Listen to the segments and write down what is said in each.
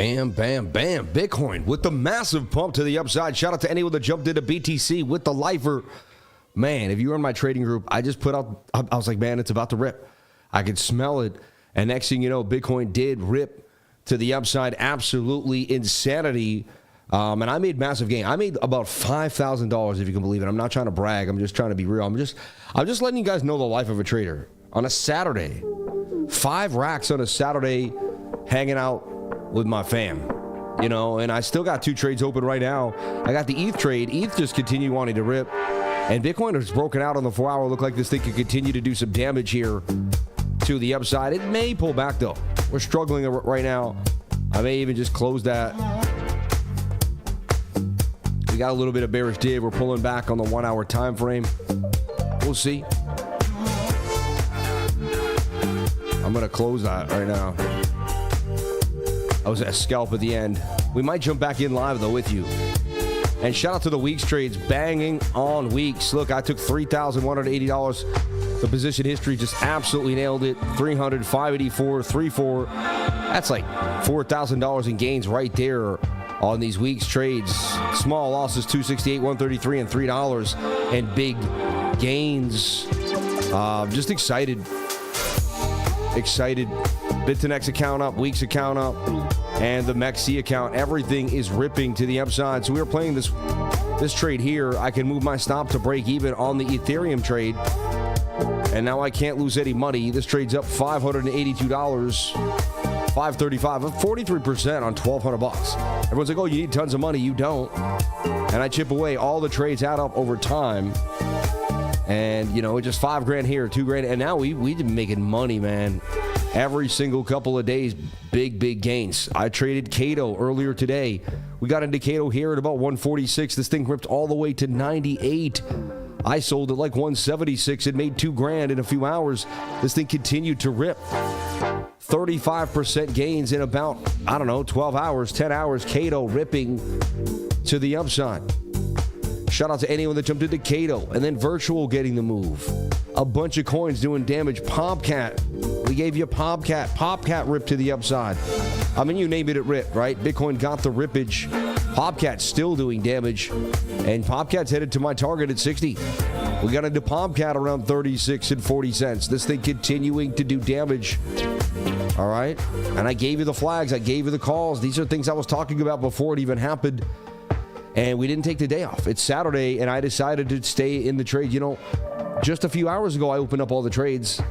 Bam, bam, bam. Bitcoin with the massive pump to the upside. Shout out to anyone that jumped into BTC with the lifer. Man, if you were in my trading group, I just put out, I was like, man, it's about to rip. I could smell it. And next thing you know, Bitcoin did rip to the upside. Absolutely insanity. And I made massive gain. I made about $5,000, if you can believe it. I'm not trying to brag. I'm just trying to be real. I'm just letting you guys know the life of a trader. On a Saturday, 5 racks on a Saturday, hanging out with my fam, you know, and I still got 2 trades open right now. I got the ETH trade. ETH just continued wanting to rip, and Bitcoin has broken out on the 4-hour. Look like this thing could continue to do some damage here to the upside. It may pull back though. We're struggling right now. I may even just close that. We got a little bit of bearish div. We're pulling back on the 1-hour time frame. We'll see. I'm gonna close that right now. I was at a scalp at the end. We might jump back in live, though, with you. And shout out to the week's trades, banging on weeks. Look, I took $3,180. The position history just absolutely nailed it. 300, 584, 34. That's like $4,000 in gains right there on these week's trades. Small losses, 268, 133, and $3. And big gains. Just excited. Bit2Next account up, Weeks account up, and the MEXC account. Everything is ripping to the upside. So we were playing this trade here. I can move my stop to break even on the Ethereum trade, and now I can't lose any money. This trade's up $582, $535, 43% on $1,200. Everyone's like, oh, you need tons of money. You don't. And I chip away. All the trades add up over time. And, you know, just $5,000 here, $2,000. And now we've been making money, man. Every single couple of days, big gains. I traded KAITO earlier today. We got into KAITO here at about 146. This thing ripped all the way to 98. I sold it like 176. It made $2,000 in a few hours. This thing continued to rip. 35% gains in about, 12 hours, 10 hours. KAITO ripping to the upside. Shout out to anyone that jumped into KAITO, and then Virtual getting the move. A bunch of coins doing damage. POPCAT. We gave you POPCAT. POPCAT ripped to the upside. I mean, you name it, it ripped, right? Bitcoin got the rippage. POPCAT still doing damage. And POPCAT's headed to my target at 60. We got into POPCAT around 36 and 40 cents. This thing continuing to do damage. All right? And I gave you the flags. I gave you the calls. These are things I was talking about before it even happened. And we didn't take the day off. It's Saturday, and I decided to stay in the trade. You know, just a few hours ago, I opened up all the trades.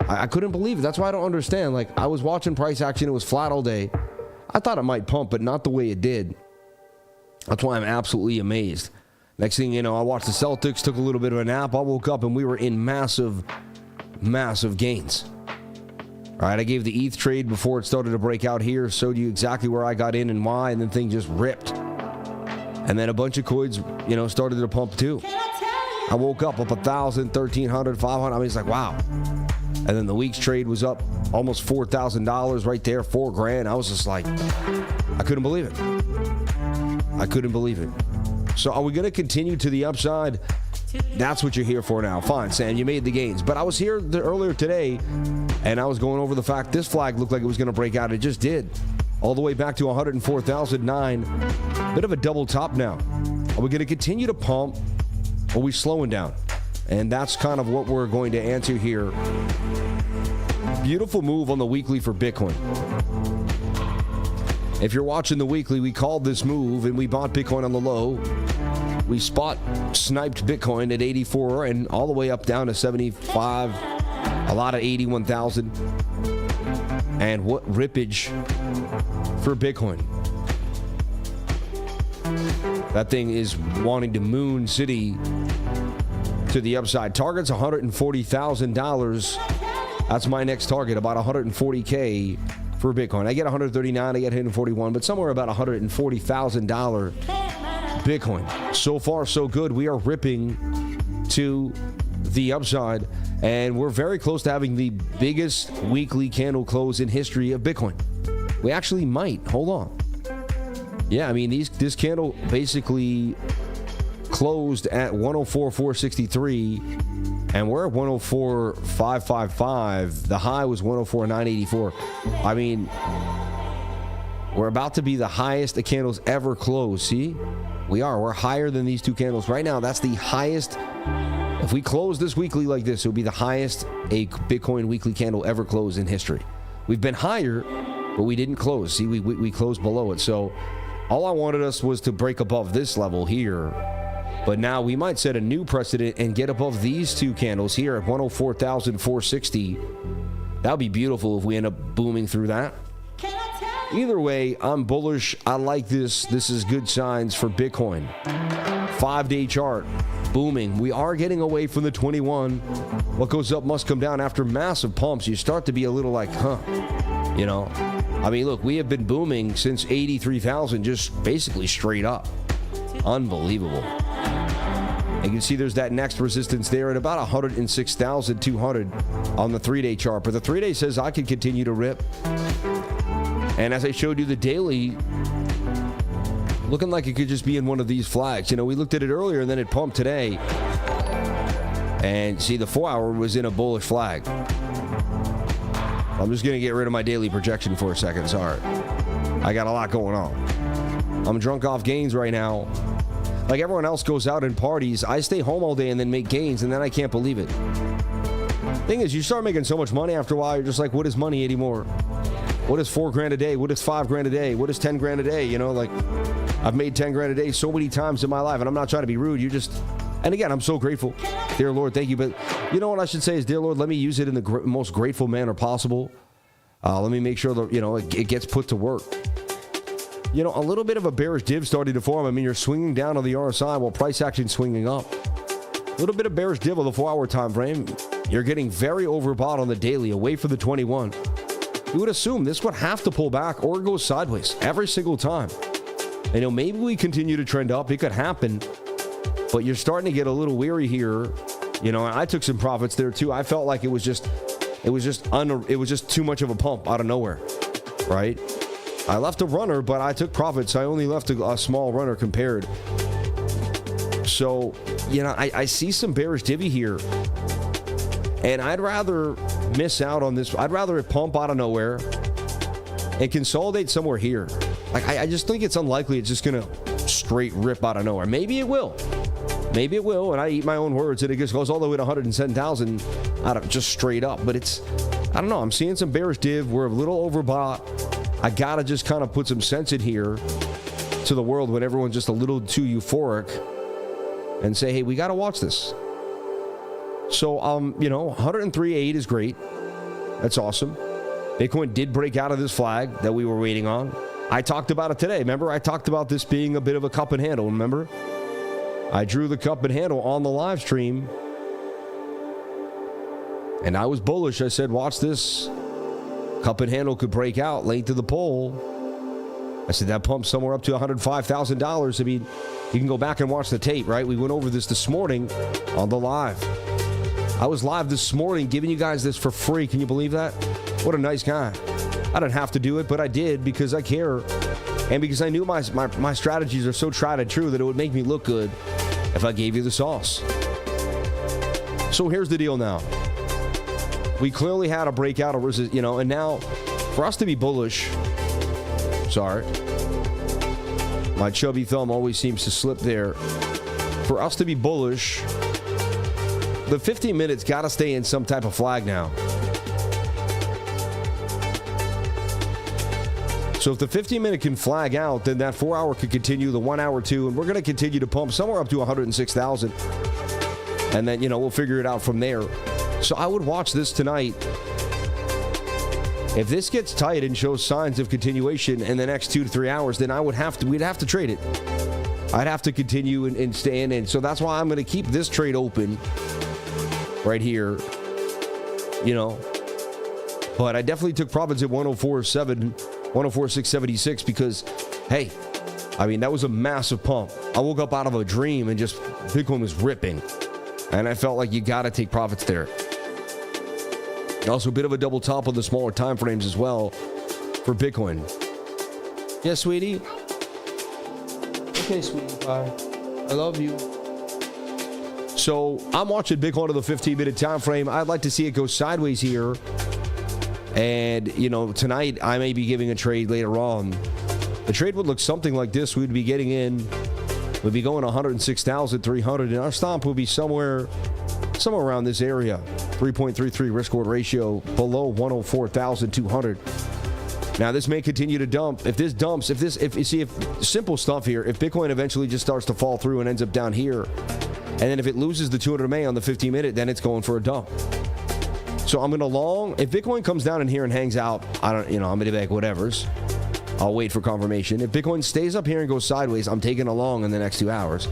I couldn't believe it. That's why I don't understand. Like, I was watching price action. It was flat all day. I thought it might pump, but not the way it did. That's why I'm absolutely amazed. Next thing you know, I watched the Celtics, took a little bit of a nap. I woke up, and we were in massive gains. All right, I gave the ETH trade before it started to break out here. Showed you exactly where I got in and why, and then things just ripped. And then a bunch of coins, you know, started to pump too. I woke up 1,000, 1,300, 500. I mean, it's like, wow. And then the week's trade was up almost $4,000 right there, $4,000. I was just like, I couldn't believe it. I couldn't believe it. So are we going to continue to the upside? That's what you're here for now. Fine, Sam, you made the gains. But I was here earlier today, and I was going over the fact this flag looked like it was going to break out. It just did. All the way back to 104,009. Bit of a double top now. Are we going to continue to pump, or are we slowing down? And that's kind of what we're going to answer here. Beautiful move on the weekly for Bitcoin. If you're watching the weekly, we called this move, and we bought Bitcoin on the low. We sniped Bitcoin at 84 and all the way up down to 75. A lot of 81,000. And what rippage for Bitcoin. That thing is wanting to moon city to the upside. Target's $140,000. That's my next target, about 140K for Bitcoin. I get 139, I get 141, but somewhere about $140,000 Bitcoin. So far, so good. We are ripping to the upside, and we're very close to having the biggest weekly candle close in history of Bitcoin. We actually might. Hold on. Yeah, I mean, this candle basically closed at 104,463, and we're at 104,555. The high was 104,984. I mean, We're about to be the highest the candles ever closed. See? We're higher than these two candles right now. That's the highest. If we close this weekly like this, it would be the highest a Bitcoin weekly candle ever closed in history. We've been higher, but we didn't close. See, we closed below it. So all I wanted us was to break above this level here. But now we might set a new precedent and get above these two candles here at 104,460. That would be beautiful if we end up booming through that. Either way, I'm bullish. I like this. This is good signs for Bitcoin. 5-day chart, booming. We are getting away from the 21. What goes up must come down. After massive pumps, you start to be a little like, you know. I mean, look, we have been booming since 83,000, just basically straight up. Unbelievable. You can see there's that next resistance there at about 106,200 on the 3-day chart. But the 3-day says I can continue to rip. And as I showed you the daily, looking like it could just be in one of these flags. You know, we looked at it earlier and then it pumped today. And see, the 4-hour was in a bullish flag. I'm just going to get rid of my daily projection for a second. Sorry. I got a lot going on. I'm drunk off gains right now. Like everyone else goes out and parties, I stay home all day and then make gains, and then I can't believe it. Thing is, you start making so much money after a while, you're just like, what is money anymore? What is $4,000 a day? What is $5,000 a day? What is $10,000 a day? You know, like, I've made $10,000 a day so many times in my life, and I'm not trying to be rude. And again, I'm so grateful. Dear Lord, thank you. But you know what I should say is, dear Lord, let me use it in the most grateful manner possible. Let me make sure that, you know, it gets put to work. You know, a little bit of a bearish div starting to form. I mean, you're swinging down on the RSI while price action swinging up. A little bit of bearish div on the 4-hour time frame. You're getting very overbought on the daily, away from the 21. You would assume this would have to pull back or go sideways every single time. And, you know, maybe we continue to trend up. It could happen. But you're starting to get a little weary here. You know, I took some profits there too. I felt like it was just too much of a pump out of nowhere, right? I left a runner, but I took profits. I only left a small runner compared. So, you know, I see some bearish divvy here. And I'd rather miss out on this. I'd rather it pump out of nowhere and consolidate somewhere here. Like, I just think it's unlikely it's just going to straight rip out of nowhere. Maybe it will. Maybe it will, and I eat my own words, and it just goes all the way to 110,000 out of just straight up. But it's, I don't know, I'm seeing some bearish div. We're a little overbought. I got to just kind of put some sense in here to the world when everyone's just a little too euphoric and say, hey, we got to watch this. So, you know, 103.8 is great. That's awesome. Bitcoin did break out of this flag that we were waiting on. I talked about it today. Remember, I talked about this being a bit of a cup and handle. Remember? I drew the cup and handle on the live stream. And I was bullish. I said, watch this. Cup and handle could break out late to the pole. I said that pumped somewhere up to $105,000. I mean, you can go back and watch the tape, right? We went over this morning on the live. I was live this morning giving you guys this for free. Can you believe that? What a nice guy. I didn't have to do it, but I did because I care. And because I knew my strategies are so tried and true that it would make me look good if I gave you the sauce. So here's the deal now. We clearly had a breakout, you know, and now for us to be bullish, sorry, my chubby thumb always seems to slip there. For us to be bullish, the 15 minutes got to stay in some type of flag now. So if the 15-minute can flag out, then that 4-hour could continue, the 1-hour too, and we're going to continue to pump somewhere up to 106,000. And then, you know, we'll figure it out from there. So I would watch this tonight. If this gets tight and shows signs of continuation in the next 2 to 3 hours, then we'd have to trade it. I'd have to continue and stay in. And so that's why I'm going to keep this trade open right here, you know. But I definitely took profits at 104,676 because, hey, I mean, that was a massive pump. I woke up out of a dream and just Bitcoin was ripping. And I felt like you got to take profits there. Also, a bit of a double top on the smaller time frames as well for Bitcoin. Yes, sweetie? Okay, sweetie pie. I love you. So I'm watching Bitcoin on the 15-minute time frame. I'd like to see it go sideways here. And, you know, tonight I may be giving a trade later on the trade would look something like this. We'd be getting in, we'd be going 106,300, and our stop would be somewhere around this area. 3.33 risk-reward ratio, below 104,200. Now, this may continue to dump. If simple stuff here, if Bitcoin eventually just starts to fall through and ends up down here, and then if it loses the 200 MA on the 15-minute, then it's going for a dump. So I'm going to long. If Bitcoin comes down in here and hangs out, I'm going to be like, whatever's. I'll wait for confirmation. If Bitcoin stays up here and goes sideways, I'm taking a long in the next 2 hours.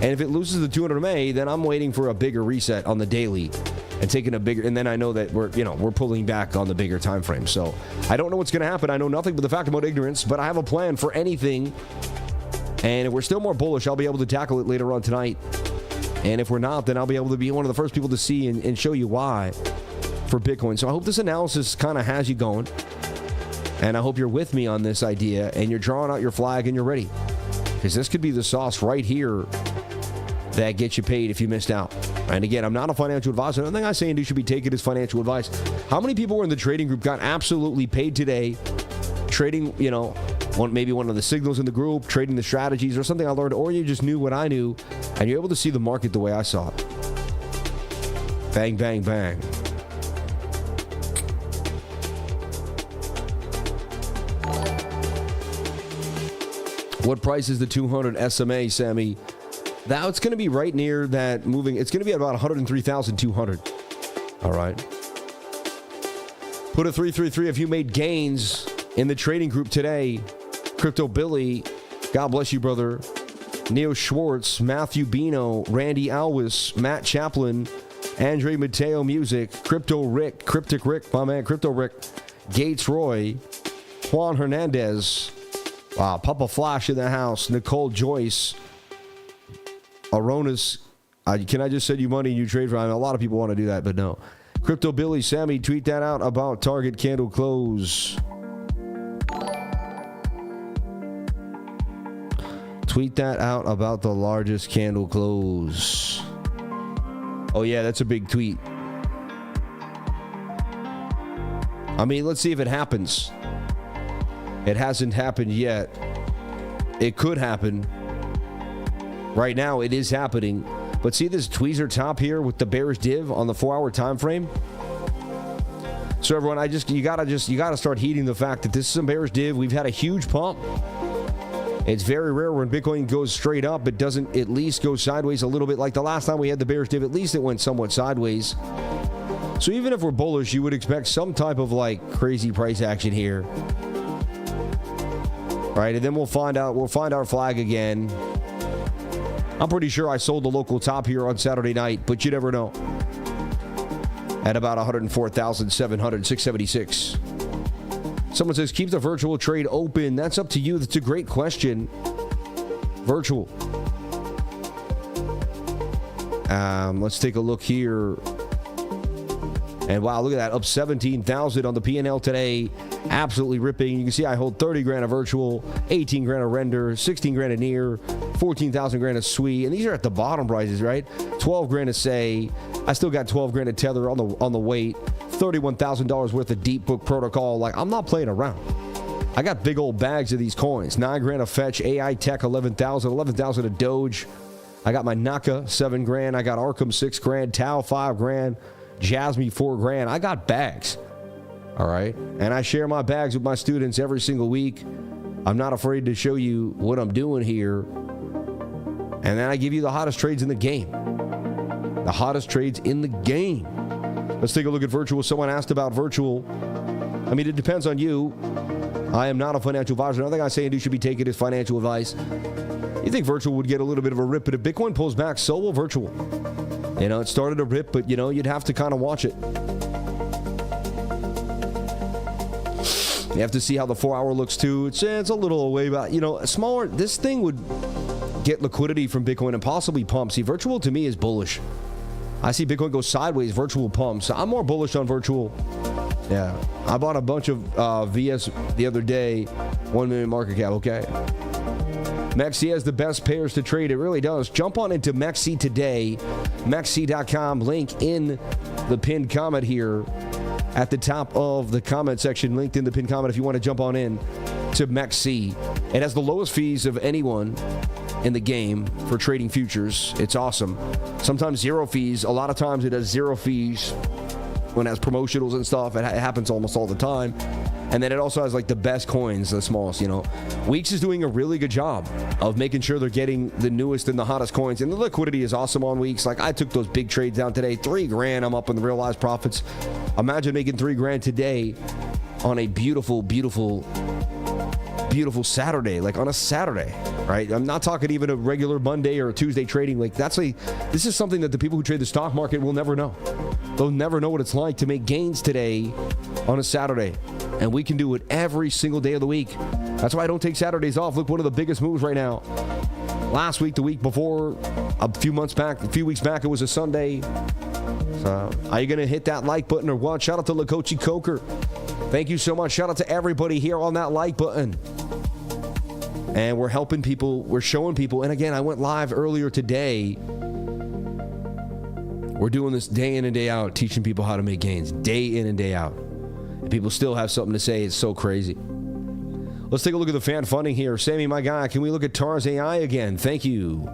And if it loses the 200 MA, then I'm waiting for a bigger reset on the daily and taking a bigger, and then I know that we're pulling back on the bigger time frame. So I don't know what's going to happen. I know nothing but the fact about ignorance, but I have a plan for anything. And if we're still more bullish, I'll be able to tackle it later on tonight. And if we're not, then I'll be able to be one of the first people to see and show you why for Bitcoin. So I hope this analysis kind of has you going. And I hope you're with me on this idea and you're drawing out your flag and you're ready. Because this could be the sauce right here that gets you paid if you missed out. And again, I'm not a financial advisor. Nothing I say and do should be taken as financial advice. How many people were in the trading group got absolutely paid today trading, maybe one of the signals in the group, trading the strategies or something I learned, or you just knew what I knew and you're able to see the market the way I saw it. Bang, bang, bang. What price is the 200 SMA, Sammy? Now it's going to be right near that moving. It's going to be at about 103,200. All right. Put a 333 if you made gains in the trading group today. Crypto Billy, God bless you, brother. Neo Schwartz, Matthew Bino, Randy Alwis, Matt Chaplin, Andre Mateo Music, Crypto Rick, Cryptic Rick, my man, Crypto Rick, Gates Roy, Juan Hernandez. Wow, Papa Flash in the house. Nicole Joyce. Aronis. Can I just send you money and you trade for it? A lot of people want to do that, but no. Crypto Billy, Sammy, tweet that out about target candle close. Tweet that out about the largest candle close. Oh, yeah, that's a big tweet. I mean, let's see if it happens. It hasn't happened yet. It could happen. Right now, it is happening. But see this tweezer top here with the bearish div on the 4-hour time frame? So everyone, you gotta start heeding the fact that this is some bearish div. We've had a huge pump. It's very rare when Bitcoin goes straight up, it doesn't at least go sideways a little bit. Like the last time we had the bearish div, at least it went somewhat sideways. So even if we're bullish, you would expect some type of like crazy price action here. Right, and then we'll find our flag again. I'm pretty sure I sold the local top here on Saturday night, but you never know. At about 104,700, 676. Someone says, keep the virtual trade open. That's up to you. That's a great question. Virtual. Let's take a look here. And wow, look at that. Up 17,000 on the P&L today. Absolutely ripping. You can see I hold 30 grand of virtual, 18 grand of render, 16 grand of near, 14,000 grand of SWE. And these are at the bottom prices, right? 12 grand of say. I still got 12 grand of tether on the weight. $31,000 worth of deep book protocol. Like, I'm not playing around. I got big old bags of these coins. 9 grand of fetch, AI Tech 11,000, 11,000 of Doge. I got my Naka 7 grand. I got Arkham 6 grand, Tau 5 grand, Jasmine 4 grand. I got bags. All right. And I share my bags with my students every single week. I'm not afraid to show you what I'm doing here. And then I give you the hottest trades in the game. The hottest trades in the game. Let's take a look at virtual. Someone asked about virtual. I mean, it depends on you. I am not a financial advisor. Nothing I say and do should be taken as financial advice. You think virtual would get a little bit of a rip, but if Bitcoin pulls back, so will virtual. It started a rip, but, you'd have to kind of watch it. You have to see how the 4-hour looks, too. It's a little away, but, smaller. This thing would get liquidity from Bitcoin and possibly pump. See, virtual to me is bullish. I see Bitcoin go sideways, virtual pumps. I'm more bullish on virtual. Yeah. I bought a bunch of VS the other day, 1 million market cap, okay? Mexi has the best pairs to trade. It really does. Jump on into Mexi today. Mexi.com. Link in the pinned comment here at the top of the comment section. Linked in the pinned comment if you want to jump on in. to MEXC. It has the lowest fees of anyone in the game for trading futures. It's awesome. Sometimes zero fees. A lot of times it has zero fees when it has promotionals and stuff. It happens almost all the time. And then it also has like the best coins, the smallest, you know. Weeks is doing a really good job of making sure they're getting the newest and the hottest coins. And the liquidity is awesome on Weeks. Like I took those big trades down today. $3,000. I'm up in the realized profits. Imagine making $3,000 today on a beautiful, beautiful, beautiful Saturday. Like on a Saturday, right? I'm not talking even a regular Monday or a Tuesday trading. Like this is something that the people who trade the stock market will never know. They'll never know what it's like to make gains today on a Saturday. And we can do it every single day of the week. That's why I don't take Saturdays off. Look, one of the biggest moves right now. Last week, the week before, a few weeks back, it was a Sunday. So, are you going to hit that like button or what? Shout out to Lakochi Coker. Thank you so much. Shout out to everybody here on that like button. And we're helping people. We're showing people. And again, I went live earlier today. We're doing this day in and day out, teaching people how to make gains. Day in and day out. And people still have something to say. It's so crazy. Let's take a look at the fan funding here. Sammy, my guy, can we look at TARS AI again? Thank you.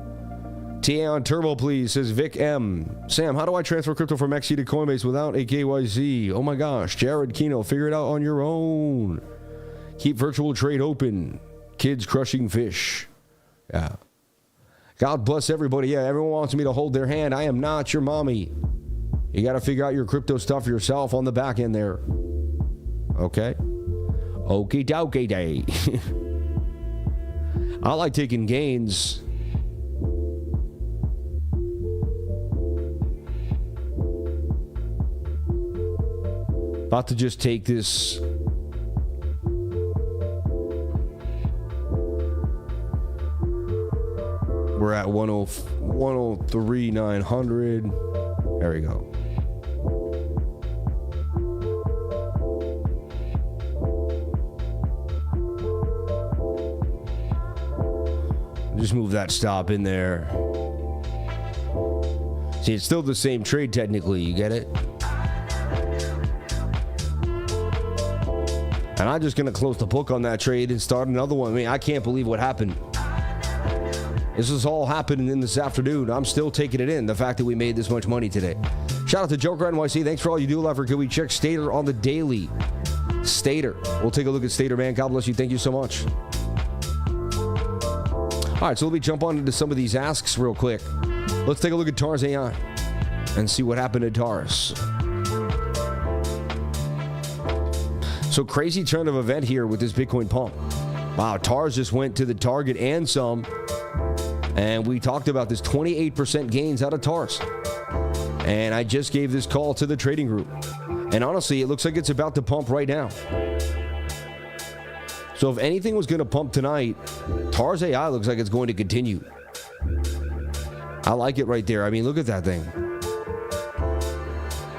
TA on Turbo, please, says Vic M. Sam, how do I transfer crypto from XC to Coinbase without a KYC? Oh my gosh. Jared Kino, figure it out on your own. Keep virtual trade open. Kids crushing fish. Yeah. God bless everybody. Yeah, everyone wants me to hold their hand. I am not your mommy. You got to figure out your crypto stuff yourself on the back end there. Okay. Okie dokie day. I like taking gains. About to just take this. We're at 103,900. There we go. Just move that stop in there. See, it's still the same trade technically. You get it? And I'm just going to close the book on that trade and start another one. I mean, I can't believe what happened. This is all happening in this afternoon. I'm still taking it in, the fact that we made this much money today. Shout out to Joker NYC. Thanks for all you do, Lever. Can we check Stater on the daily? Stater. We'll take a look at Stater, man. God bless you. Thank you so much. All right, so let me jump on into some of these asks real quick. Let's take a look at TARS AI and see what happened to TARS. So crazy turn of event here with this Bitcoin pump. Wow, TARS just went to the target and some. And we talked about this 28% gains out of TARS. And I just gave this call to the trading group. And honestly, it looks like it's about to pump right now. So if anything was going to pump tonight, TARS AI looks like it's going to continue. I like it right there. I mean, look at that thing.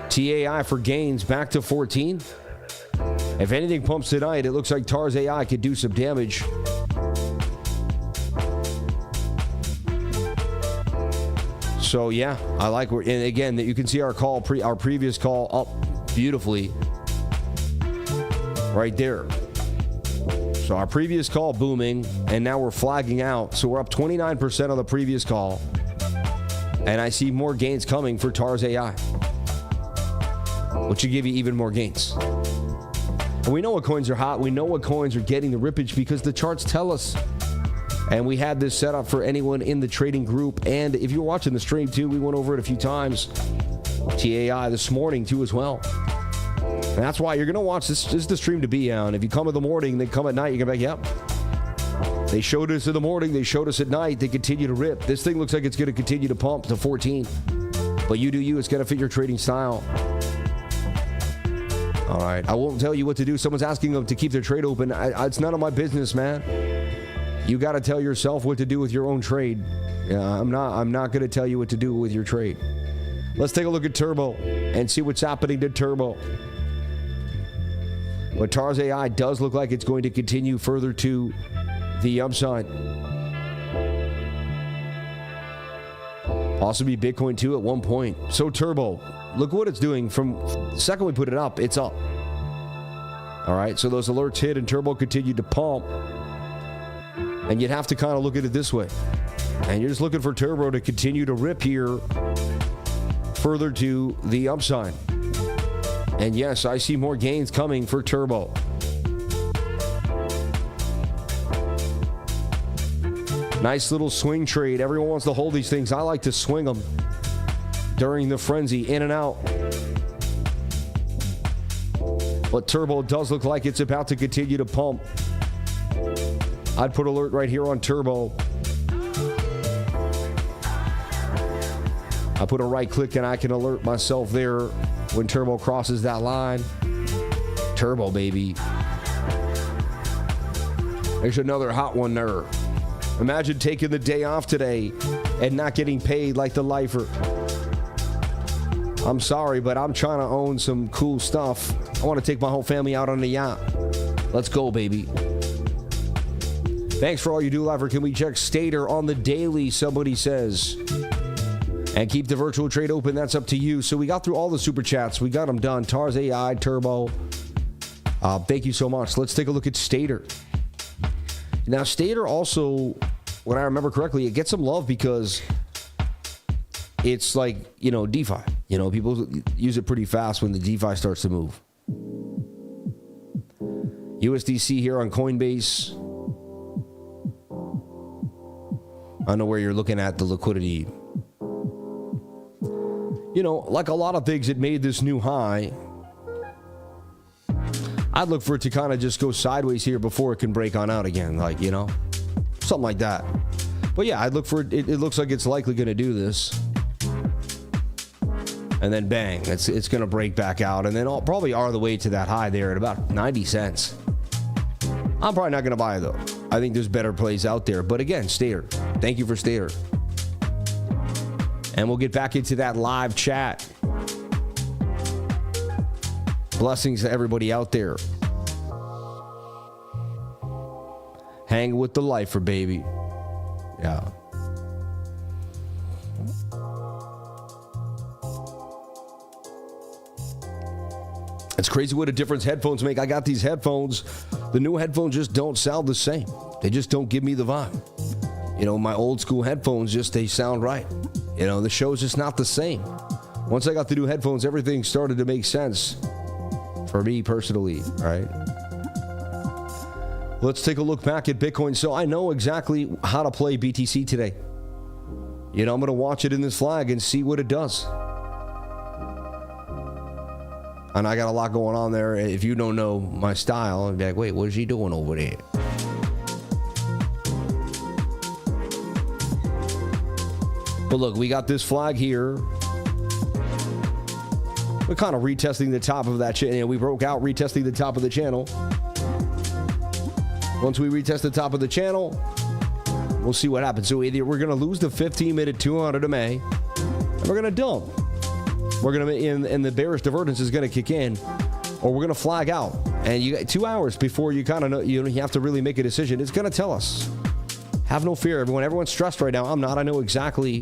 TAI for gains back to 14. If anything pumps tonight, it looks like TARS AI could do some damage. So yeah, I like where, and again, that you can see our call, our previous call up beautifully right there. So our previous call booming, and now we're flagging out. So we're up 29% on the previous call, and I see more gains coming for TARS AI, which should give you even more gains. And we know what coins are hot. We know what coins are getting the rippage because the charts tell us. And we had this set up for anyone in the trading group. And if you were watching the stream too, we went over it a few times. TAI this morning too as well. And that's why you're going to watch this. This is the stream to be on. If you come in the morning, then come at night, you're going to be like, yep. They showed us in the morning. They showed us at night. They continue to rip. This thing looks like it's going to continue to pump to 14. But you do you. It's going to fit your trading style. All right. I won't tell you what to do. Someone's asking them to keep their trade open. It's none of my business, man. You got to tell yourself what to do with your own trade. I'm not going to tell you what to do with your trade. Let's take a look at Turbo and see what's happening to Turbo. But TARS AI does look like it's going to continue further to the upside. Possibly Bitcoin too at one point. So Turbo, look what it's doing from the second we put it up, it's up. All right, so those alerts hit and Turbo continued to pump. And you'd have to kind of look at it this way. And you're just looking for Turbo to continue to rip here further to the upside. And yes, I see more gains coming for Turbo. Nice little swing trade. Everyone wants to hold these things. I like to swing them during the frenzy, in and out. But Turbo does look like it's about to continue to pump. I'd put alert right here on Turbo. I put a right click and I can alert myself there when Turbo crosses that line. Turbo, baby. There's another hot one there. Imagine taking the day off today and not getting paid like the lifer. I'm sorry, but I'm trying to own some cool stuff. I want to take my whole family out on the yacht. Let's go, baby. Thanks for all you do, lifer. Can we check Stater on the daily, somebody says. And keep the virtual trade open. That's up to you. So we got through all the super chats. We got them done. Tars AI, Turbo. Thank you so much. Let's take a look at Stater. Now, Stater also, when I remember correctly, it gets some love because it's like, DeFi. People use it pretty fast when the DeFi starts to move. USDC here on Coinbase. I don't know where you're looking at the liquidity. Like a lot of things, it made this new high. I'd look for it to kind of just go sideways here before it can break on out again. Something like that. But yeah, I'd look for it. It looks like it's likely going to do this. And then bang, it's going to break back out. And then probably are the way to that high there at about 90 cents. I'm probably not going to buy it, though. I think there's better plays out there. But again, Stater. Thank you for Stater. And we'll get back into that live chat. Blessings to everybody out there. Hang with the lifer, baby. Yeah. It's crazy what a difference headphones make. I got these headphones. The new headphones just don't sound the same. They just don't give me the vibe. My old school headphones they sound right. The show's just not the same. Once I got the new headphones, everything started to make sense for me personally, right? Let's take a look back at Bitcoin. So I know exactly how to play BTC today. I'm going to watch it in this flag and see what it does. And I got a lot going on there. If you don't know my style, I'd be like, wait, what is he doing over there? But look, we got this flag here. We're kind of retesting the top of that channel. We broke out retesting the top of the channel. Once we retest the top of the channel, we'll see what happens. So either we're going to lose the 15-minute 200 MA, and we're going to dump. We're going to, and the bearish divergence is going to kick in, or we're going to flag out. And you got 2 hours before you kind of know, you have to really make a decision. It's going to tell us. Have no fear, everyone. Everyone's stressed right now. I'm not. I know exactly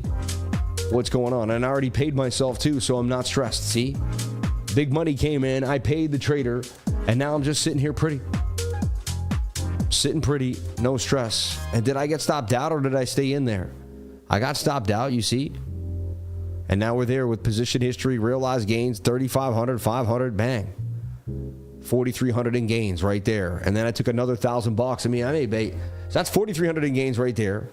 what's going on. And I already paid myself too, so I'm not stressed. See? Big money came in. I paid the trader. And now I'm just sitting here pretty. Sitting pretty. No stress. And did I get stopped out or did I stay in there? I got stopped out, you see? And now we're there with position history, realized gains, 3,500, 500, bang. 4,300 in gains right there. And then I took another $1,000. I mean, I made bait. So that's 4,300 in gains right there.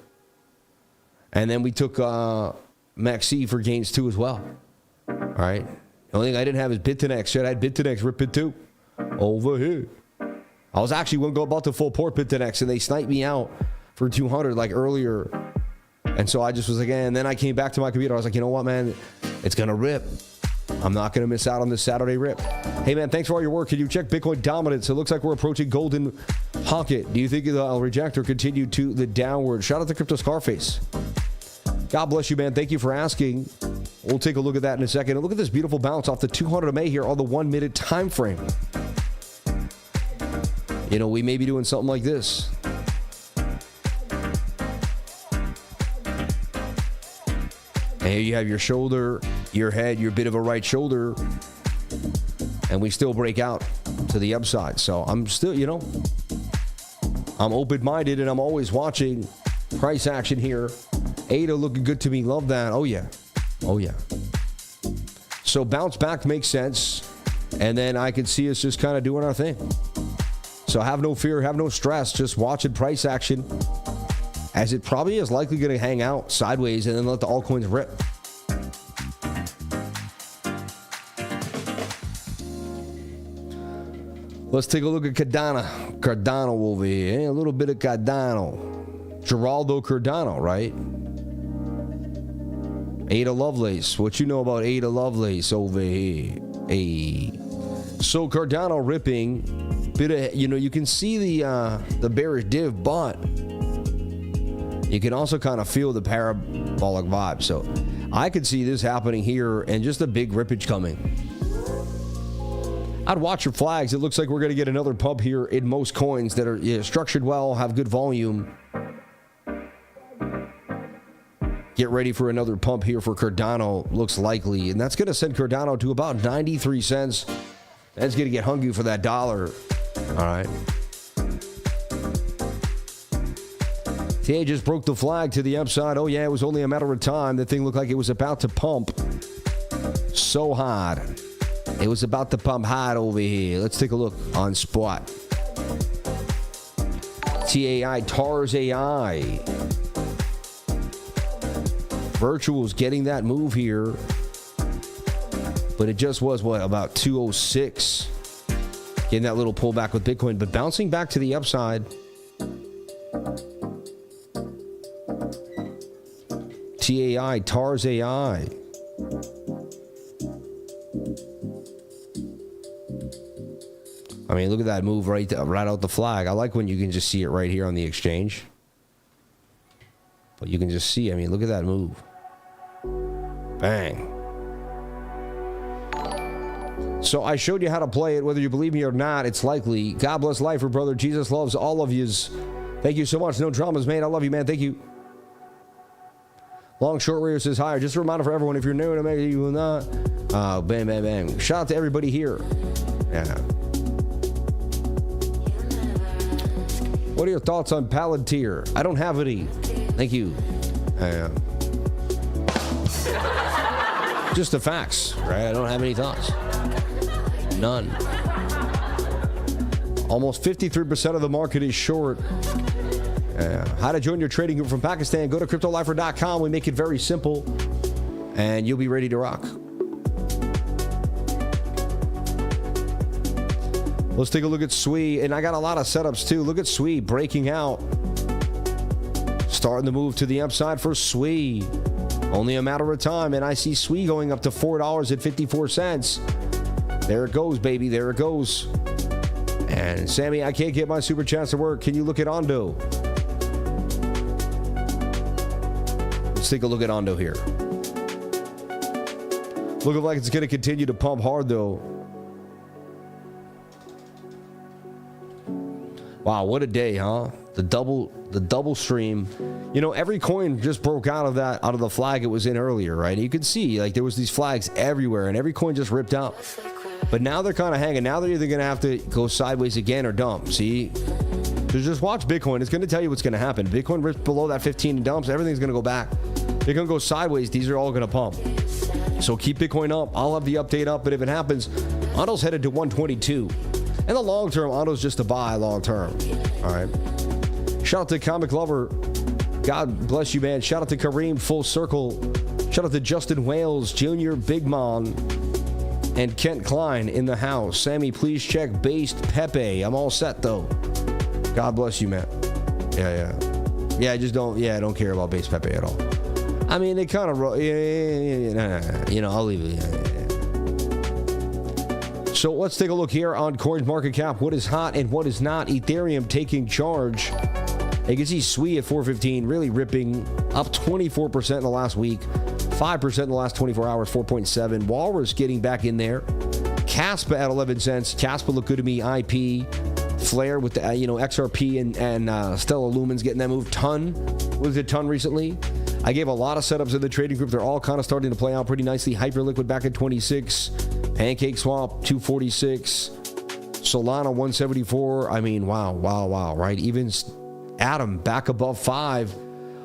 And then we took Maxi for gains too as well. All right. The only thing I didn't have is BitTinex. Shit, I had BitTinex, rip it too. Over here. I was actually going to go about to full port BitTinex and they sniped me out for 200 like earlier. And so I just was like, and then I came back to my computer. I was like, you know what, man? It's going to rip. I'm not going to miss out on this Saturday rip. Hey, man, thanks for all your work. Can you check Bitcoin dominance? It looks like we're approaching golden pocket. Do you think it'll reject or continue to the downward? Shout out to Crypto Scarface. God bless you, man. Thank you for asking. We'll take a look at that in a second. And look at this beautiful bounce off the 200 MA here on the 1 minute time frame. We may be doing something like this. And here you have your shoulder, your head, your bit of a right shoulder. And we still break out to the upside. So I'm still, I'm open-minded and I'm always watching price action here. ADA looking good to me. Love that. Oh, yeah. Oh, yeah. So bounce back makes sense. And then I can see us just kind of doing our thing. So have no fear, have no stress. Just watching price action, as it probably is likely going to hang out sideways and then let the altcoins rip. Let's take a look at Cardano over here. A little bit of Cardano. Geraldo Cardano, right? Ada Lovelace. What you know about Ada Lovelace over here? Hey. So Cardano ripping. Bit of, you can see the bearish div, but you can also kind of feel the parabolic vibe. So I could see this happening here and just a big rippage coming. I'd watch your flags. It looks like we're going to get another pump here in most coins that are structured well, have good volume. Get ready for another pump here for Cardano, looks likely. And that's going to send Cardano to about 93 cents. That's going to get hungry for that dollar. All right. TA just broke the flag to the upside. Oh, yeah, it was only a matter of time. The thing looked like it was about to pump so hard. It was about to pump hard over here. Let's take a look on spot. TAI, TARS AI. Virtual's getting that move here. But it just was, about 206. Getting that little pullback with Bitcoin, but bouncing back to the upside. TAI, TARS AI. I mean, look at that move right out the flag. I like when you can just see it right here on the exchange. But you can just see, I mean, look at that move. Bang. So I showed you how to play it, whether you believe me or not. It's likely. God bless life, brother. Jesus loves all of yous. Thank you so much. No dramas, man. I love you, man. Thank you. Long short rear says higher. Just a reminder for everyone, if you're new to me, you will not. Bam, bam, bam. Shout out to everybody here. Yeah. What are your thoughts on Palantir? I don't have any. Thank you. Just the facts, right? I don't have any thoughts. None. Almost 53% of the market is short. How to join your trading group from Pakistan? Go to cryptolifer.com. We make it very simple, and you'll be ready to rock. Let's take a look at SWE, and I got a lot of setups too. Look at SWE breaking out. Starting the move to the upside for SWE. Only a matter of time, and I see SWE going up to $4.54. There it goes, baby. There it goes. And Sammy, I can't get my super chats to work. Can you look at ONDO? Let's take a look at ONDO here. Looking like it's going to continue to pump hard, though. Wow, what a day, huh? The double stream. You know, every coin just broke out of the flag it was in earlier, right? You could see, like, there was these flags everywhere, and every coin just ripped out. But now they're kind of hanging. Now they're either going to have to go sideways again or dump. See? So just watch Bitcoin. It's going to tell you what's going to happen. Bitcoin rips below that 15 and dumps. Everything's going to go back. They're going to go sideways. These are all going to pump. So keep Bitcoin up. I'll have the update up, but if it happens, ONDO's headed to 122. In the long term, ONDO's just a buy long term. All right. Shout out to Comic Lover. God bless you, man. Shout out to Kareem Full Circle. Shout out to Justin Wales, Junior Big Mon, and Kent Klein in the house. Sammy, please check Based Pepe. I'm all set, though. God bless you, man. Yeah, I just don't, I don't care about Based Pepe at all. I mean, they kind of, I'll leave it. So let's take a look here on Coins Market Cap. What is hot and what is not? Ethereum taking charge. You can see SWE at 415 really ripping up 24% in the last week, 5% in the last 24 hours, 4.7. Walrus getting back in there. Caspa at 11 cents. Caspa looked good to me. IP, Flare with the XRP and Stellar Lumens getting that move. Ton was a ton recently. I gave a lot of setups in the trading group. They're all kind of starting to play out pretty nicely. Hyperliquid back at 26. Pancake Swap 246. Solana 174. I mean, wow, right? Even Atom back above 5.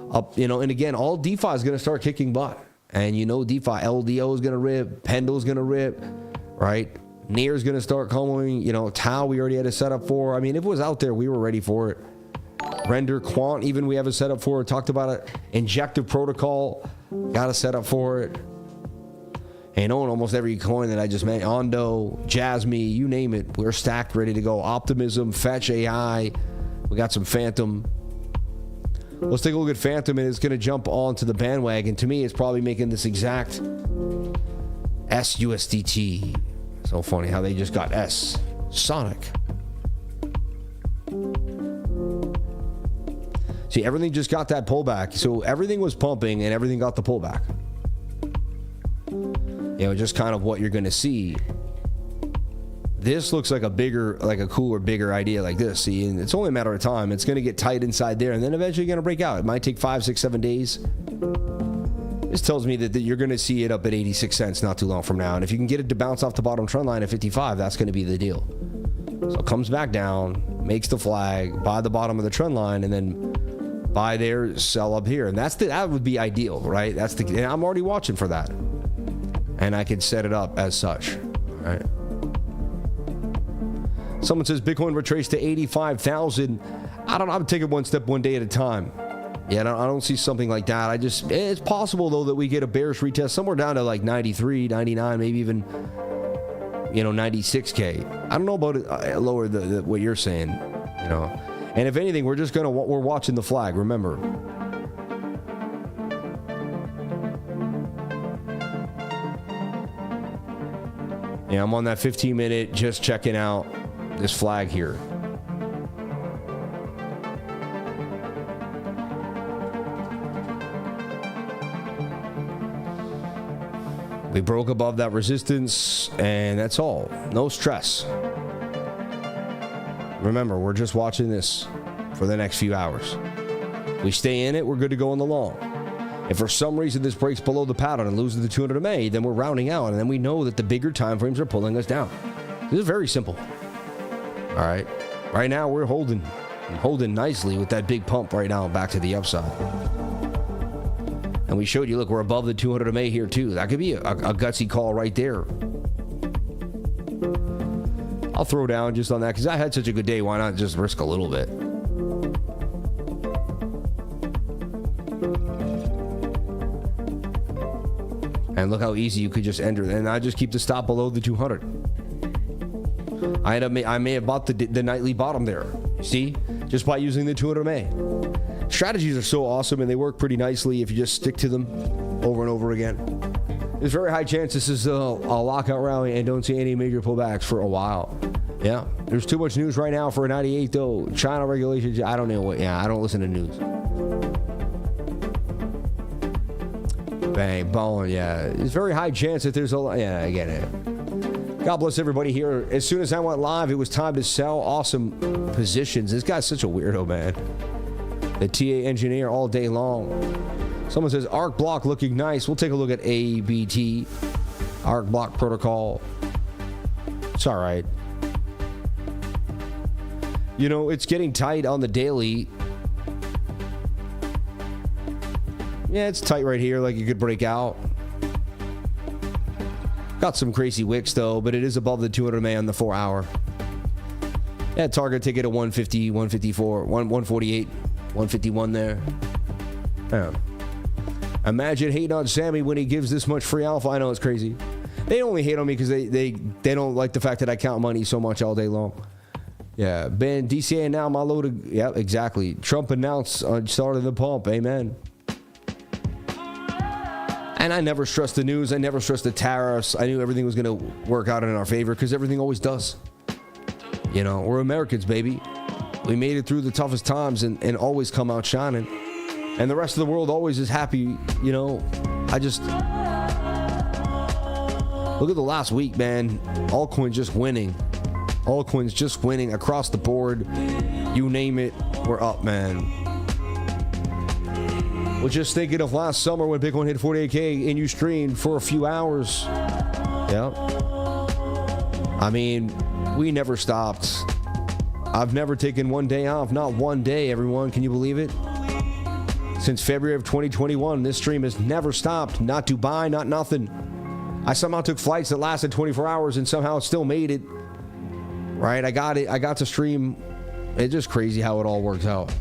Up, you know, and again, all DeFi is going to start kicking butt. And you know, DeFi, LDO is going to rip, Pendle is going to rip, right? Near is going to start coming. You know, Tau we already had a setup for. I mean, if it was out there, we were ready for it. Render Quant, even we have a setup for it. Talked about it. Injective Protocol, got a setup for it. And own almost every coin that I just mentioned. Ondo, Jasmy, you name it. We're stacked, ready to go. Optimism, Fetch AI. We got some Phantom. Let's take a look at Phantom, and it's going to jump onto the bandwagon. To me, it's probably making this exact SUSDT. So funny how they just got S. Sonic. See, everything just got that pullback. So everything was pumping, and everything got the pullback. You know, just kind of what you're going to see. This looks like a bigger, like a cooler, bigger idea like this. See, and it's only a matter of time. It's going to get tight inside there, and then eventually going to break out. It might take 5, 6, 7 days. This tells me that you're going to see it up at 86 cents not too long from now. And if you can get it to bounce off the bottom trend line at 55, that's going to be the deal. So it comes back down, makes the flag, buy the bottom of the trend line, and then buy there, sell up here. And that would be ideal, right? And I'm already watching for that. And I could set it up as such, right? Someone says Bitcoin retraced to 85,000. I don't know. I'm taking one step, one day at a time. Yeah, I don't see something like that. It's possible though that we get a bearish retest somewhere down to like 93, 99, maybe even, you know, 96K. I don't know about it, lower what you're saying, you know. And if anything, we're watching the flag. Remember. Yeah, I'm on that 15-minute, just checking out this flag here. We broke above that resistance, and that's all. No stress. Remember, we're just watching this for the next few hours. If we stay in it, we're good to go on the long. If for some reason this breaks below the pattern and loses the 200 MA, then we're rounding out, and then we know that the bigger time frames are pulling us down. This is very simple. All right. Right now, we're holding nicely with that big pump right now back to the upside. And we showed you, look, we're above the 200 MA here, too. That could be a gutsy call right there. I'll throw down just on that because I had such a good day. Why not just risk a little bit? And look how easy you could just enter. And I just keep the stop below the 200. I may have bought the nightly bottom there. See? Just by using the 200 MA. Strategies are so awesome, and they work pretty nicely if you just stick to them over and over again. There's a very high chance this is a lockout rally and don't see any major pullbacks for a while. Yeah. There's too much news right now for a 98, though. China regulations, I don't know what. Yeah, I don't listen to news. Bang, bone, yeah. There's very high chance that there's yeah, I get it. God bless everybody here. As soon as I went live, it was time to sell. Awesome positions. This guy's such a weirdo, man. The TA engineer all day long. Someone says Arc Block looking nice. We'll take a look at ABT. Arc Block Protocol. It's all right. You know, it's getting tight on the daily. Yeah, it's tight right here, like you could break out. Got some crazy wicks, though, but it is above the 200 MA on the 4-hour. Yeah, target ticket at 150, 154, 148, 151 there. Yeah. Imagine hating on Sammy when he gives this much free alpha. I know it's crazy. They only hate on me because they don't like the fact that I count money so much all day long. Yeah, ban DCA now, my load. Yeah, exactly. Trump announced on starting the pump. Amen. And I never stressed the news. I never stressed the tariffs. I knew everything was going to work out in our favor because everything always does. You know, we're Americans, baby. We made it through the toughest times and always come out shining. And the rest of the world always is happy, you know. I just... Look at the last week, man. Altcoins just winning. Altcoins just winning across the board. You name it, we're up, man. We're just thinking of last summer when Bitcoin hit 48K and you streamed for a few hours. Yeah. I mean, we never stopped. I've never taken one day off, not one day, everyone. Can you believe it? Since February of 2021, this stream has never stopped. Not Dubai, not nothing. I somehow took flights that lasted 24 hours and somehow still made it. Right? I got it. I got to stream. It's just crazy how it all works out.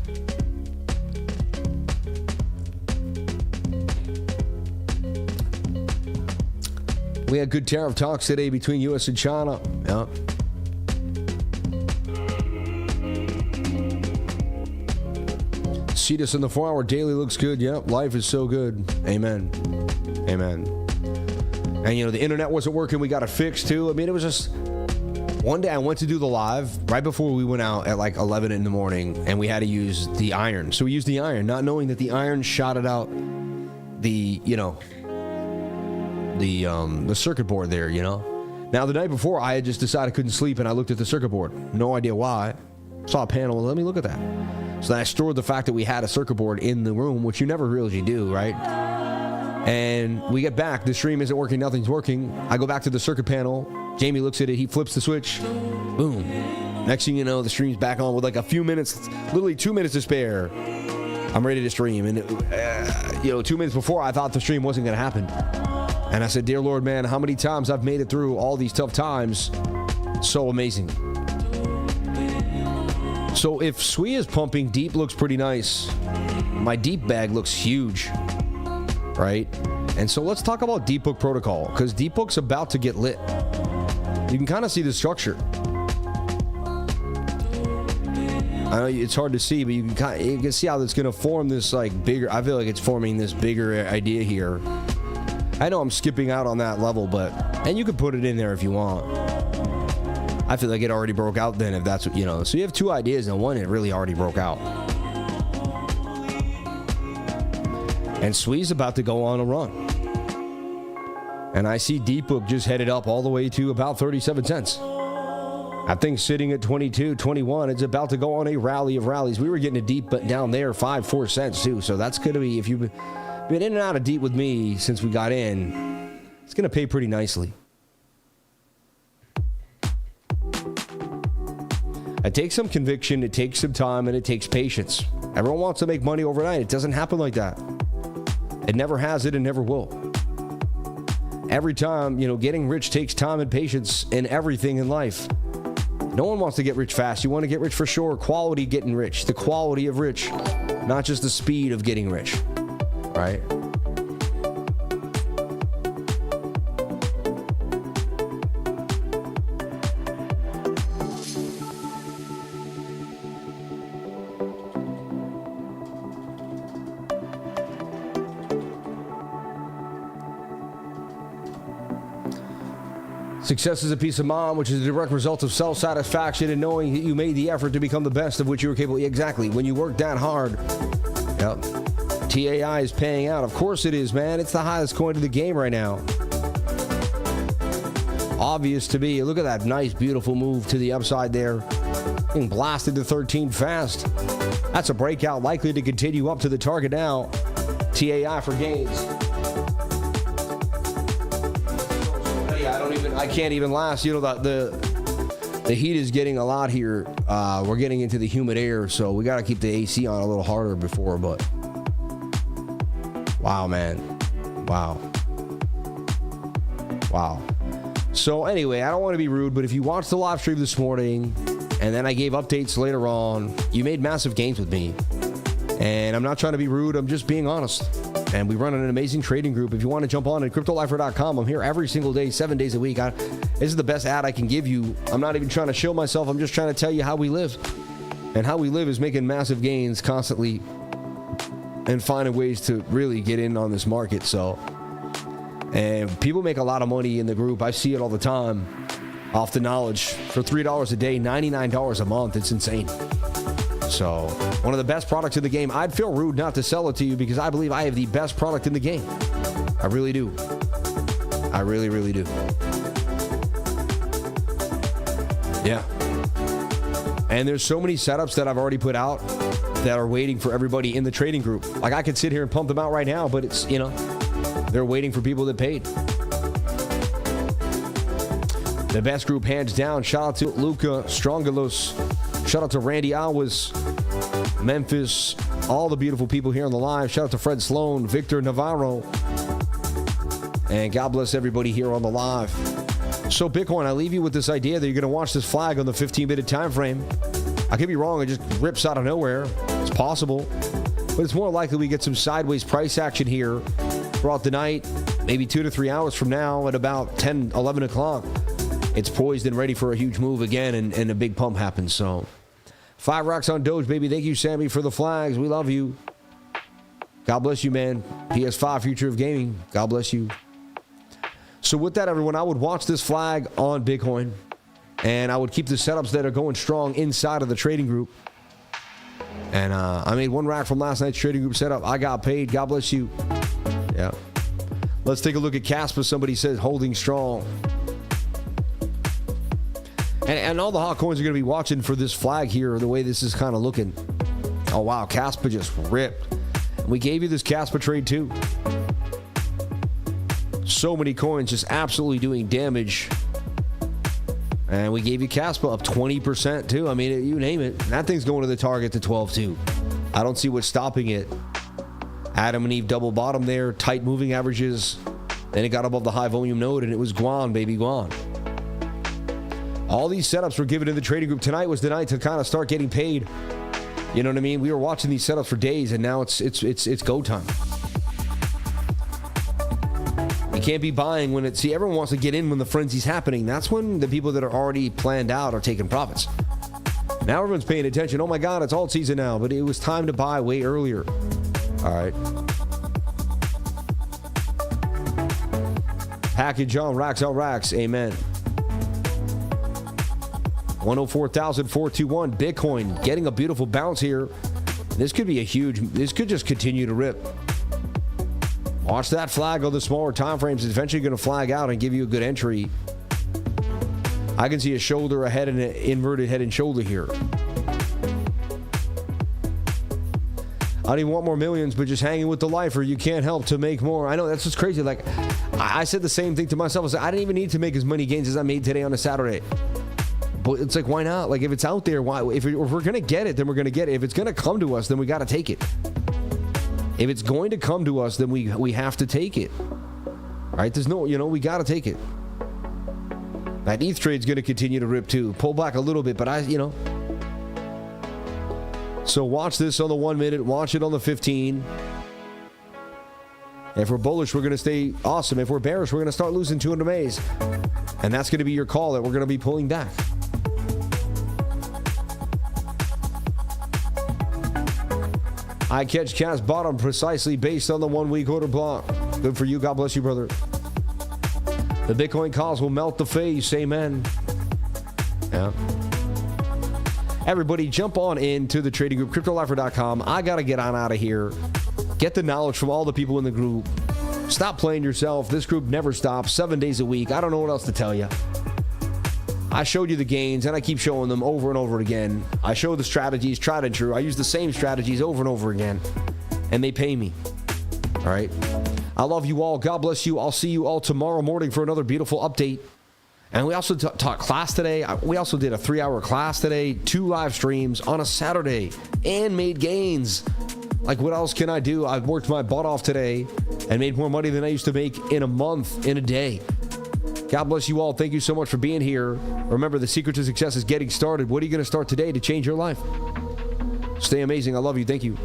We had good tariff talks today between U.S. and China. Yeah. Cetus in the 4-hour daily looks good. Yep, life is so good. Amen. Amen. And, you know, the internet wasn't working. We got it fixed, too. I mean, it was just... One day I went to do the live right before we went out at like 11 in the morning, and we had to use the iron. So we used the iron, not knowing that the iron shotted out the, you know, the circuit board there, you know. Now, the night before, I had just decided I couldn't sleep, and I looked at the circuit board. No idea why. Saw a panel. Let me look at that. So then I stored the fact that we had a circuit board in the room, which you never really do, right? And we get back. The stream isn't working. Nothing's working. I go back to the circuit panel. Jamie looks at it. He flips the switch. Boom. Next thing you know, the stream's back on with like a few minutes, literally 2 minutes to spare. I'm ready to stream. And, you know, 2 minutes before, I thought the stream wasn't going to happen. And I said, dear Lord, man, how many times I've made it through all these tough times. So amazing. So if Sui is pumping, deep looks pretty nice. My deep bag looks huge, right? And so let's talk about Deep Book Protocol, because Deep Book's about to get lit. You can kind of see the structure. I know it's hard to see, but you can see how it's going to form this like bigger. I feel like it's forming this bigger idea here. I know I'm skipping out on that level, and you can put it in there if you want. I feel like it already broke out then, if that's what, you know. So you have two ideas, and one, it really already broke out. And Sui's about to go on a run. And I see Deep Book just headed up all the way to about 37 cents. I think sitting at 22, 21, it's about to go on a rally of rallies. We were getting a deep but down there, 4 cents too. So that's going to be, if you've been in and out of deep with me since we got in, it's going to pay pretty nicely. It takes some conviction, it takes some time, and it takes patience. Everyone wants to make money overnight. It doesn't happen like that. It never has, it never will. Every time, you know, getting rich takes time and patience in everything in life. No one wants to get rich fast. You want to get rich for sure. Quality getting rich. The quality of rich, not just the speed of getting rich, right? Success is a peace of mind, which is a direct result of self-satisfaction and knowing that you made the effort to become the best of which you were capable. Exactly. When you work that hard, yep. TAI is paying out. Of course it is, man. It's the highest coin of the game right now. Obvious to me. Look at that nice, beautiful move to the upside there. Getting blasted to 13 fast. That's a breakout likely to continue up to the target now. TAI for gains. I can't even last. You know, the heat is getting a lot here. We're getting into the humid air, so we got to keep the AC on a little harder before, but wow, man. Wow. So anyway, I don't want to be rude, but if you watched the live stream this morning and then I gave updates later on, you made massive gains with me. And I'm not trying to be rude. I'm just being honest. And we run an amazing trading group. If you want to jump on at CryptoLifer.com, I'm here every single day, 7 days a week. This is the best ad I can give you. I'm not even trying to show myself. I'm just trying to tell you how we live. And how we live is making massive gains constantly and finding ways to really get in on this market. So, and people make a lot of money in the group. I see it all the time off the knowledge. For $3 a day, $99 a month. It's insane. So, one of the best products in the game. I'd feel rude not to sell it to you because I believe I have the best product in the game. I really do. I really, really do. Yeah. And there's so many setups that I've already put out that are waiting for everybody in the trading group. Like, I could sit here and pump them out right now, but it's, you know, they're waiting for people that paid. The best group, hands down. Shout out to Luca Strongalos. Shout out to Randy Alwas, Memphis, all the beautiful people here on the live. Shout out to Fred Sloan, Victor Navarro. And God bless everybody here on the live. So Bitcoin, I leave you with this idea that you're going to watch this flag on the 15-minute time frame. I could be wrong. It just rips out of nowhere. It's possible. But it's more likely we get some sideways price action here throughout the night, maybe 2 to 3 hours from now at about 10, 11 o'clock. It's poised and ready for a huge move again, and a big pump happens. So 5 rocks on Doge, baby. Thank you, Sammy, for the flags. We love you. God bless you, man. PS5, future of gaming. God bless you. So with that, everyone, I would watch this flag on Bitcoin, and I would keep the setups that are going strong inside of the trading group. And I made 1 rack from last night's trading group setup. I got paid. God bless you. Yeah. Let's take a look at Casper. Somebody says holding strong. And all the hot coins are going to be watching for this flag here, the way this is kind of looking. Oh, wow. Casper just ripped. And we gave you this Casper trade, too. So many coins just absolutely doing damage. And we gave you Casper up 20%, too. I mean, you name it. That thing's going to the target to 12, too. I don't see what's stopping it. Adam and Eve double bottom there. Tight moving averages. Then it got above the high volume node, and it was Guan, baby, Guan. All these setups were given in the trading group. Tonight was the night to kind of start getting paid. You know what I mean? We were watching these setups for days, and now it's go time. You can't be buying when see, everyone wants to get in when the frenzy's happening. That's when the people that are already planned out are taking profits. Now everyone's paying attention. Oh my God, it's alt season now, but it was time to buy way earlier. All right. Package on racks on racks. Amen. 104,421 Bitcoin getting a beautiful bounce here. This could be this could just continue to rip. Watch that flag on the smaller time frames. It's eventually going to flag out and give you a good entry. I can see a shoulder, a head, and an inverted head and shoulder here. I don't even want more millions, but just hanging with the lifer, you can't help to make more. I know, that's what's crazy. Like, I said the same thing to myself. I said, I didn't even need to make as many gains as I made today on a Saturday. But it's like, why not? Like, if it's out there, why? If we're going to get it, then we're going to get it. If it's going to come to us, then we got to take it. If it's going to come to us, then we have to take it. Right? There's no, we got to take it. That ETH trade's going to continue to rip too. Pull back a little bit, but So watch this on the 1 minute. Watch it on the 15. If we're bullish, we're going to stay awesome. If we're bearish, we're going to start losing 200 Ms. And that's going to be your call that we're going to be pulling back. I catch cash bottom precisely based on the 1 week order block. Good for you. God bless you, brother. The Bitcoin calls will melt the face. Amen. Yeah. Everybody jump on into the trading group, cryptolifer.com. I got to get on out of here. Get the knowledge from all the people in the group. Stop playing yourself. This group never stops. 7 days a week. I don't know what else to tell you. I showed you the gains, and I keep showing them over and over again. I show the strategies, tried and true. I use the same strategies over and over again, and they pay me. All right? I love you all. God bless you. I'll see you all tomorrow morning for another beautiful update. And we also taught class today. We also did a 3-hour class today, 2 live streams on a Saturday, and made gains. Like, what else can I do? I've worked my butt off today and made more money than I used to make in a month, in a day. God bless you all. Thank you so much for being here. Remember, the secret to success is getting started. What are you going to start today to change your life? Stay amazing. I love you. Thank you.